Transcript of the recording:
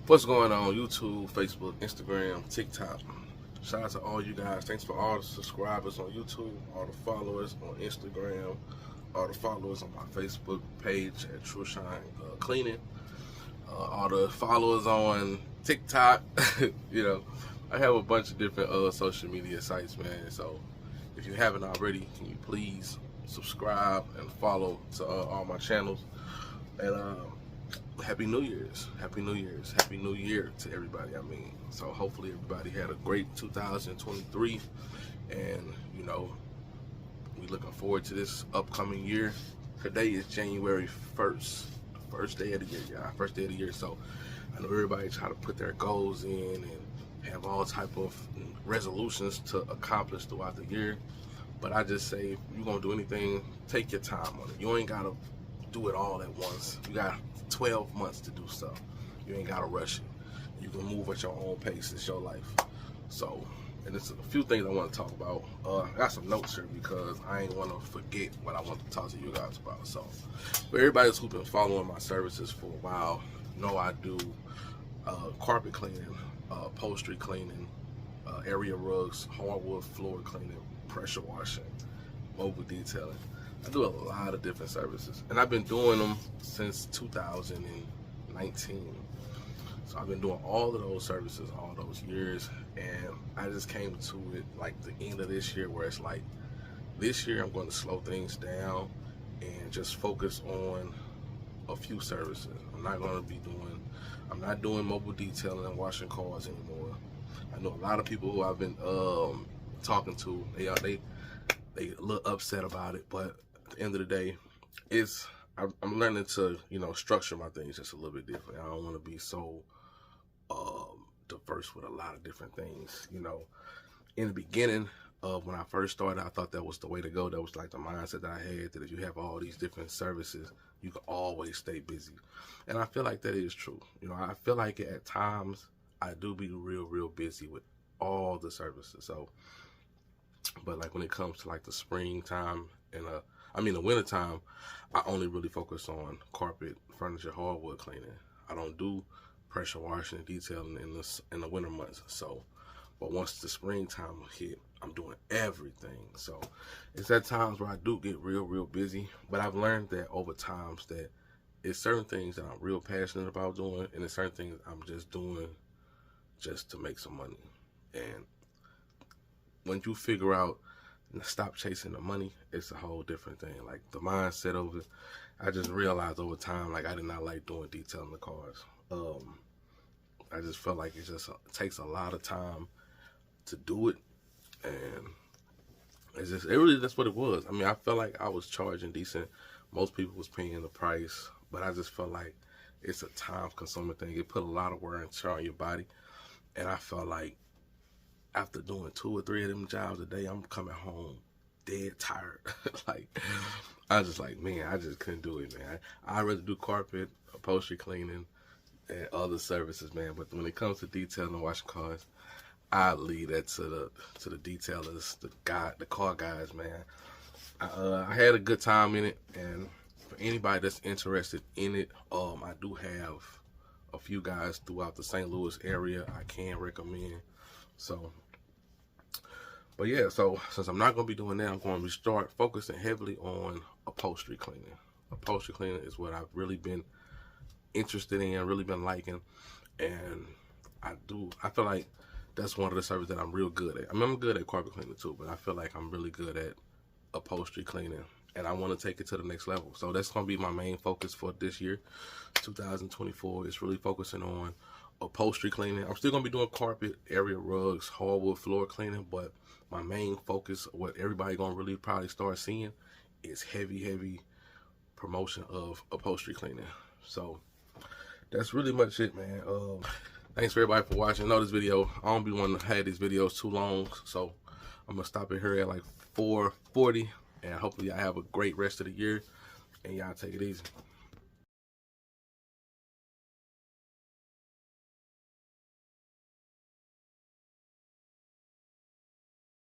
What's going on YouTube, Facebook, Instagram, TikTok? Shout out to all you guys. Thanks for all the subscribers on YouTube, all the followers on Instagram, all the followers on my Facebook page at Trushine Cleaning, all the followers on TikTok. You know, I have a bunch of different social media sites, man. So if you haven't already, can you please subscribe and follow to all my channels? And Happy New Year's. Happy New Year's. Happy New Year to everybody, So hopefully everybody had a great 2023. And, you know, we looking forward to this upcoming year. Today is January 1st. First day of the year, y'all. First day of the year. So I know everybody try to put their goals in and have all type of resolutions to accomplish throughout the year. But I just say, if you're going to do anything, take your time on it. You ain't got to do it all at once. You got 12 months to do stuff. You ain't gotta rush it. You can move at your own pace. It's your life. So, and there's a few things I want to talk about. I got some notes here because I ain't want to forget what I want to talk to you guys about. So, for everybody who's been following my services for a while, know I do carpet cleaning, upholstery cleaning, area rugs, hardwood floor cleaning, pressure washing, mobile detailing. I do a lot of different services, and I've been doing them since 2019. So I've been doing all of those services all those years, and I just came to it like the end of this year where it's like, this year I'm going to slow things down and just focus on a few services. I'm not doing mobile detailing and washing cars anymore. I know a lot of people who I've been talking to, they a little upset about it, but at the end of the day, I'm learning to, you know, structure my things just a little bit different. I don't want to be so diverse with a lot of different things. You know, in the beginning of when I first started, I thought that was the way to go. That was like the mindset that I had, that if you have all these different services, you can always stay busy. And I feel like that is true. You know, I feel like at times I do be real busy with all the services. So, but like when it comes to like the springtime and the winter time, I only really focus on carpet, furniture, hardwood cleaning. I don't do pressure washing and detailing in the winter months. So, but once the springtime hit, I'm doing everything. So it's at times where I do get real busy, but I've learned that over times that it's certain things that I'm real passionate about doing, and it's certain things I'm just doing just to make some money. And when you figure out and stop chasing the money, it's a whole different thing. Like the mindset of it, I just realized over time, like I did not like doing detailing the cars. I just felt like it takes a lot of time to do it, and that's what it was. I mean, I felt like I was charging decent. Most people was paying the price, but I just felt like it's a time-consuming thing. It put a lot of wear and tear on your body, and I felt like after doing 2 or 3 of them jobs a day, I'm coming home dead tired. Like, I was just like, man, I just couldn't do it, man. I'd rather do carpet, upholstery cleaning, and other services, man. But when it comes to detailing and washing cars, I leave that to the detailers, the car guys, man. I had a good time in it, and for anybody that's interested in it, I do have a few guys throughout the St. Louis area I can recommend. So, but yeah, so since I'm not going to be doing that, I'm going to start focusing heavily on upholstery cleaning. Upholstery cleaning is what I've really been interested in, really been liking, and I feel like that's one of the services that I'm real good at. I mean, I'm good at carpet cleaning too, but I feel like I'm really good at upholstery cleaning, and I want to take it to the next level. So that's going to be my main focus for this year, 2024, is really focusing on upholstery cleaning. I'm still going to be doing carpet, area rugs, hardwood floor cleaning, but my main focus, what everybody going to really probably start seeing, is heavy promotion of upholstery cleaning. So that's really much it, man. Thanks for everybody for watching. I know this video, I don't be wanting to have these videos too long, so I'm going to stop it here at like 4:40, and hopefully y'all have a great rest of the year, and y'all take it easy.